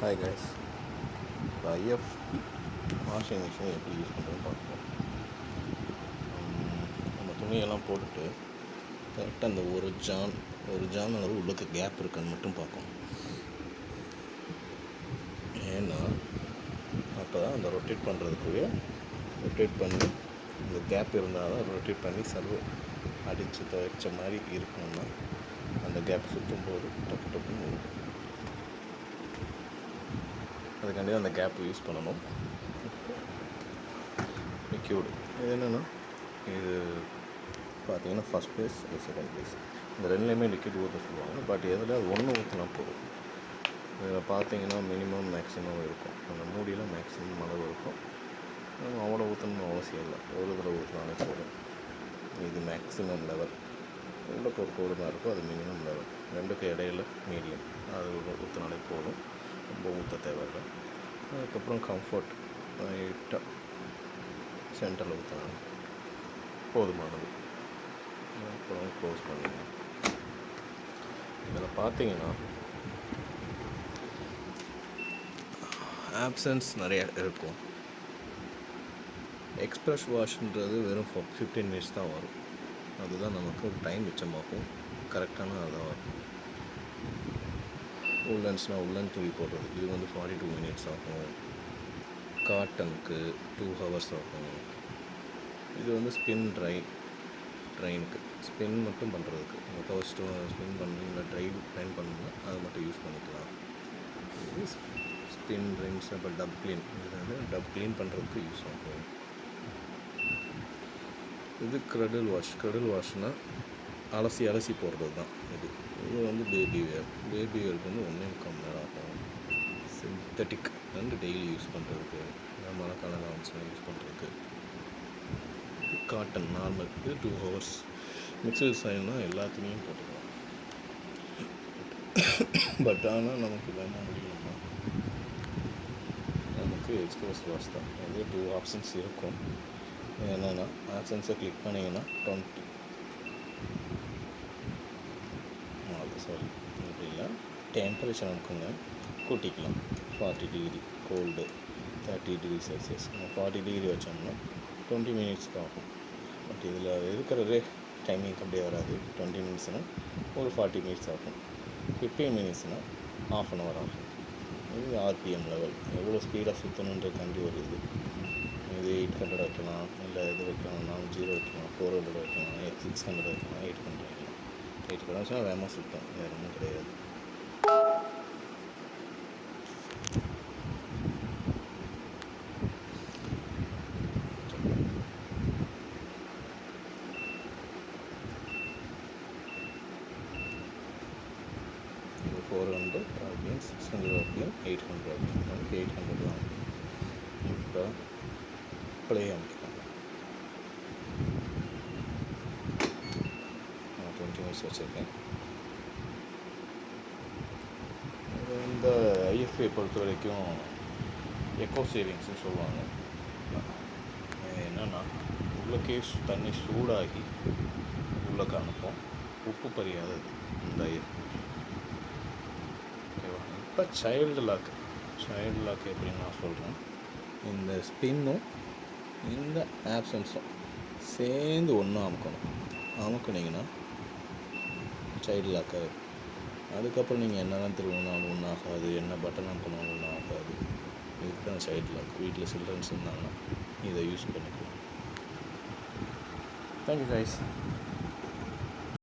Hi guys, இப்போ IFB washing machine எப்படி use பண்ணுறதுன்னு பார்ப்போம். நம்ம துணியெல்லாம் போட்டுட்டு கரெக்டாக அந்த ஒரு ஜான் அளவு உள்ளுக்கு கேப் இருக்கான்னு மட்டும் பார்க்கணும். ஏன்னா அப்போ தான் அந்த ரொட்டேட் பண்ணி இந்த கேப் இருந்தால் தான் ரொட்டேட் பண்ணி சர்வ் அடித்து துவைச்ச மாதிரி இருக்கணும்னா அந்த கேப் சுற்றும் போது டப்பு டப்புன்னு வரும். அதுக்காண்டி அந்த கேப் யூஸ் பண்ணணும். லிக்யூடு இது என்னென்னா, இது பார்த்தீங்கன்னா ஃபஸ்ட் ப்ளேஸ், செகண்ட் ப்ளேஸ், இந்த ரெண்டுலேயுமே லிக்விட் ஊற்ற சொல்லுவாங்க. பட் எதில் ஒன்று ஊற்றினா போதும். இதில் பார்த்தீங்கன்னா மினிமம் மேக்ஸிமம் இருக்கும். அந்த மூடியில் மேக்ஸிமம் அளவு இருக்கும். அவ்வளோ ஊற்றணும்னு அவசியம் இல்லை, ஒரு இதில் ஊற்றினாலே போதும். இது மேக்ஸிமம் லெவல். உள்ளுக்கு ஒரு கோடு தான் இருக்கும், அது மினிமம் லெவல். ரெண்டுக்கு இடையில மீடியம், அது ஊற்றினாலே போதும், ரொம்ப ஊற்ற தேவையில்லை. அதுக்கப்புறம் கம்ஃபர்ட் லைட்டாக சென்டரில் ஊற்றினாங்க போதுமானது. அப்புறம் க்ளோஸ் பண்ணிங்க. இதில் பார்த்தீங்கன்னா ஆப்ஷன்ஸ் நிறைய இருக்கும். எக்ஸ்ப்ரெஸ் வாஷ்ன்றது வெறும் 15 மினிட்ஸ் தான் வரும். அதுதான் நமக்கு டைம் மிச்சமாகும். கரெக்டான அதான் வரும். உள்ளன்ஸ்னால் உள்ளன் துணி போடுறது, இது வந்து 42 மினிட்ஸ் ஆகும். காட்டனுக்கு 2 ஹவர்ஸ் ஆகும். இது வந்து ட்ரைனுக்கு ஸ்பின் மட்டும் பண்ணுறதுக்கு, ஃபர்ஸ்ட்டு ஸ்பின் பண்ணி இல்லை ட்ரைன் பண்ணணும்னா அதை மட்டும் யூஸ் பண்ணிக்கலாம். இது ஸ்பின் ட்ரைன்ஸ். அப்புறம் டப் க்ளீன், இது வந்து டப் க்ளீன் பண்ணுறதுக்கு யூஸ் ஆகும். இது க்ரெடில் வாஷ்னால் அலசி போடுறது தான். இது வந்து பேபி வேருக்கு வந்து 1.25 மணி நேரம் ஆகும். சிந்தட்டிக் வந்து டெய்லி யூஸ் பண்ணுறதுக்கு, மழைக்காலம் வந்துச்சுன்னா யூஸ் பண்ணுறதுக்கு. காட்டன் நார்மல், இது 2 ஹவர்ஸ். மிக்சர் சைடுனா எல்லாத்துலேயும் போட்டுக்கலாம். பட் ஆனால் நமக்கு என்ன முடியலன்னா நமக்கு எக்ஸ்ப்ரெஸ் வாஷ் தான். இது 2 ஆப்ஷன்ஸ் இருக்கும். என்னென்னா, ஆப்ஷன்ஸை கிளிக் பண்ணிங்கன்னா 20 இப்படி இல்லை, டெம்பரேச்சர் நமக்குங்க கூட்டிக்கலாம். 40 டிகிரி கோல்டு, 30 டிகிரி செல்சியஸ். நம்ம 40 டிகிரி வச்சோம்னா 20 மினிட்ஸ்க்கு ஆகும். பட் இதில் இருக்கிறதே டைமிங் அப்படியே வராது. 20 மினிட்ஸ்னால் ஒரு 40 மினிட்ஸ் ஆகும். 15 மினிட்ஸ்னால் ½ அன் ஹவர் ஆகும். இது ஆர்பிஎம் லெவல், எவ்வளோ ஸ்பீடாக சுற்றணுன்றதுக்காண்டி ஒரு இது 800 வைக்கலாம், இல்லை எது வைக்கணும்னா 0 வைக்கலாம், 400 வைக்கலாம், 600 வைக்கலாம், 800 வைக்கலாம். 800 வச்சுன்னா வேகமாக சுத்தம், வேறு ஒன்றும் கிடையாது. இது 400 RPM, 600 RPM, 800 RPM. நமக்கு 800 தான். இப்போ ப்ளே அமைக்கலாம். 20 மினிட்ஸ் வச்சுருக்கேன். இந்த ஐஎஃப்ஐ பொறுத்த வரைக்கும் எக்கோ சேவிங்ஸ்னு சொல்லுவாங்க. என்னென்னா, உள்ளக்கே தண்ணி சூடாகி உள்ளக்க அனுப்போம், உப்பு பறியாதது இந்த ஐஎஃப்ஐ. ஓகேவா? இப்போ சைல்டு லாக் எப்படின்னு நான் சொல்கிறேன். இந்த ஸ்பின்னும் இந்த ஆப்ஷன்ஸும் சேர்ந்து ஒன்றா அமுக்குனிங்கன்னா சைல்டு லாக் ஆகிடும். அதுக்கப்புறம் நீங்கள் என்னதான் திரும்பினாலும் ஒன்றும் ஆகாது, என்ன பட்டன் அமுக்கினாலும் ஒன்றும் ஆகாது. இதுக்கு தான் சைல்டு லாக். வீட்டில் சில்ட்ரன்ஸ் இருந்தாங்கன்னா இதை யூஸ் பண்ணிக்கலாம். Thank you guys.